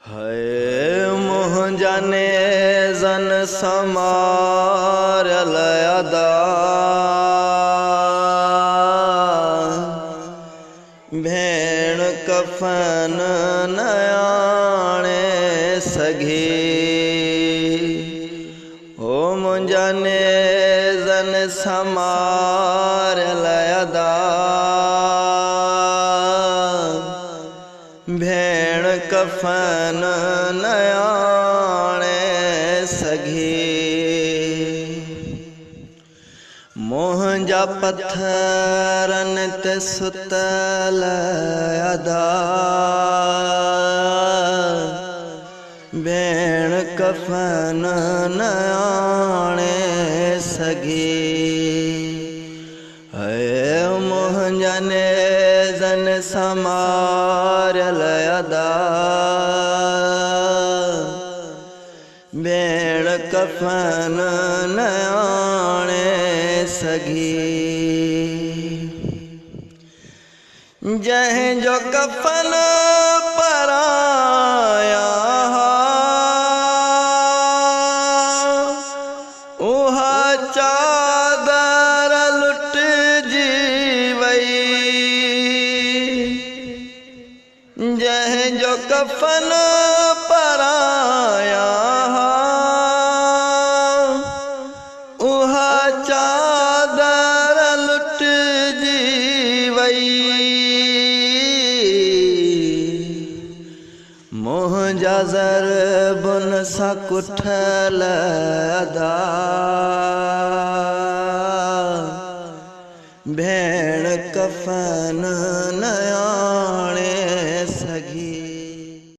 है मुंहिंजा नेज़न समारियल अदा भेण कफ़न न आणे सघे हो मुंहिंजा नेज़न समारियल अदा भेण कफ़न न आणे सघे मुंहिंजा पत्थरनि ते सुतल अदा भेण कफ़न न आणे सघे है मुंहिंजा नेज़न समारियल अदा भेण कफ़न न आणे सघे जंहिंजो कफ़न पराया उहा चादर लुटिजी वई जंहिंजो कफ़न पराया उहा चादर लुटिजी वई मुंहिंजा ज़रबुनि सां कुठल अदा भेण कफ़न न आणे